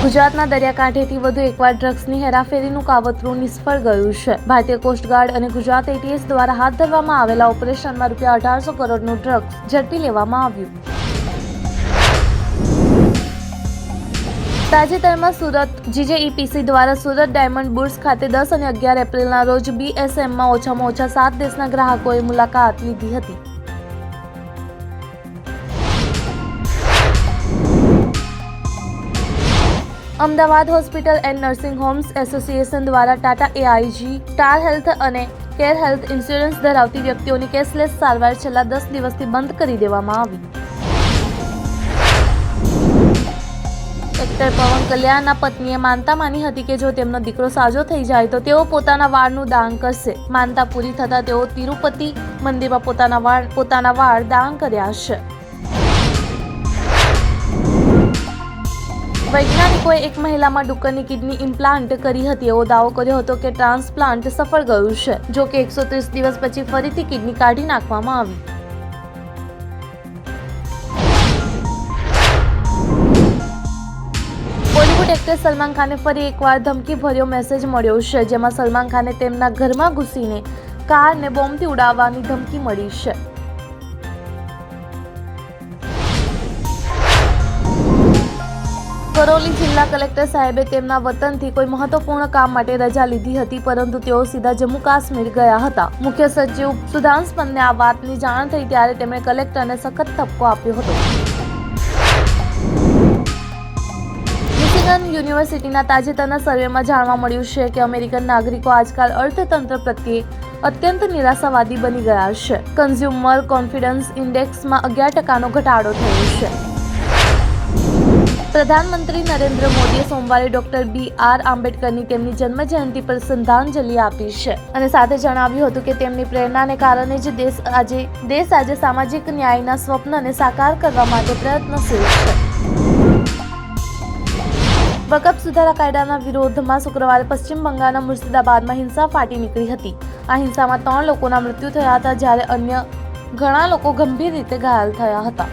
ગુજરાતના દરિયાકાંઠેથી વધુ એકવાર ડ્રગ્સની હેરાફેરીનું કાવતરું નિષ્ફળ ગયું છે. ભારતીય કોસ્ટગાર્ડ અને ગુજરાત એટીએસ દ્વારા હાથ ધરવામાં આવેલા ઓપરેશનમાં રૂપિયા 1800 કરોડનું ડ્રગ્સ ઝડપી લેવામાં આવ્યું. તાજેતરમાં સુરત જીજેઈપીસી દ્વારા સુરત ડાયમંડ બુર્સ ખાતે 10 અને 11 એપ્રિલના રોજ BSMમાં ઓછામાં ઓછા 7 દેશના ગ્રાહકોએ મુલાકાત લીધી હતી. Ahmedabad hospital and nursing homes association દ્વારા ટાટા AIG, સ્ટાર હેલ્થ અને કેર હેલ્થ ઇન્સ્યોરન્સ ધરાવતી વ્યક્તિઓની કેશલેસ સારવાર છેલ્લા 10 દિવસથી બંધ કરી દેવામાં આવી. એક્ટર પવન કલ્યાણના પત્નીએ માનતા માની હતી કે જો તેમનો દીકરો સાજો થઈ જાય તો તેઓ પોતાના વાળનું દાન કરશે. માનતા પૂરી થતાં તેઓ તિરુપતિ મંદિરમાં પોતાના વાળ દાન કર્યા છે. વૈજ્ઞાનિકોએ એક મહિલામાં ડુક્કરની કિડની ઇમ્પ્લાન્ટ કરી હતી. એવો દાવો કર્યો હતો કે ટ્રાન્સપ્લાન્ટ સફળ ગયું છે. જો કે 130 દિવસ પછી ફરીથી કિડની કાઢી નાખવામાં આવી. બોલિવૂડ એક્ટર સલમાન ખાનને ફરી એકવાર ધમકીભર્યો મેસેજ મળ્યો છે, જેમાં સલમાન ખાનને તેમના ઘરમાં ઘૂસીને કારને બોમ્બથી ઉડાવવાની ધમકી મળી છે. કરૌલી જિલ્લા કલેક્ટર સાહેબે તેમના વતનથી કોઈ મહત્વપૂર્ણ કામ માટે રજા લીધી હતી, પરંતુ તેઓ સીધા જમ્મુ કાશ્મીર ગયા હતા. મુખ્ય સચિવ સુધાંશ પંતને આ વાતની જાણ થઈ ત્યારે તેમણે કલેક્ટરને સખત ઠપકો આપ્યો હતો. મિશિગન યુનિવર્સિટીના તાજેતરના સર્વેમાં જાણવા મળ્યું છે કે અમેરિકન નાગરિકો આજકાલ અર્થતંત્ર પ્રત્યે અત્યંત નિરાશાવાદી બની ગયા છે. કન્ઝ્યુમર કોન્ફિડન્સ ઇન્ડેક્સમાં 11% ઘટાડો થયો છે. પ્રધાનમંત્રી નરેન્દ્ર મોદીએ સોમવારે ડોક્ટર BR આંબેડકરની તેમની જન્મજયંતિ પર શ્રદ્ધાંજલિ આપી છે અને સાથે જણાવ્યું હતું કે તેમની પ્રેરણાને કારણે જ દેશ આજે સામાજિક ન્યાયના સ્વપ્નને સાકાર કરવા માટે પ્રયત્નશીલ છે. વકફ સુધારા કાયદાના વિરોધમાં શુક્રવારે પશ્ચિમ બંગાળના મુર્શિદાબાદમાં હિંસા ફાટી નીકળી હતી. આ હિંસામાં 3 લોકોના મૃત્યુ થયા હતા, જ્યારે અન્ય ઘણા લોકો ગંભીર રીતે ઘાયલ થયા હતા.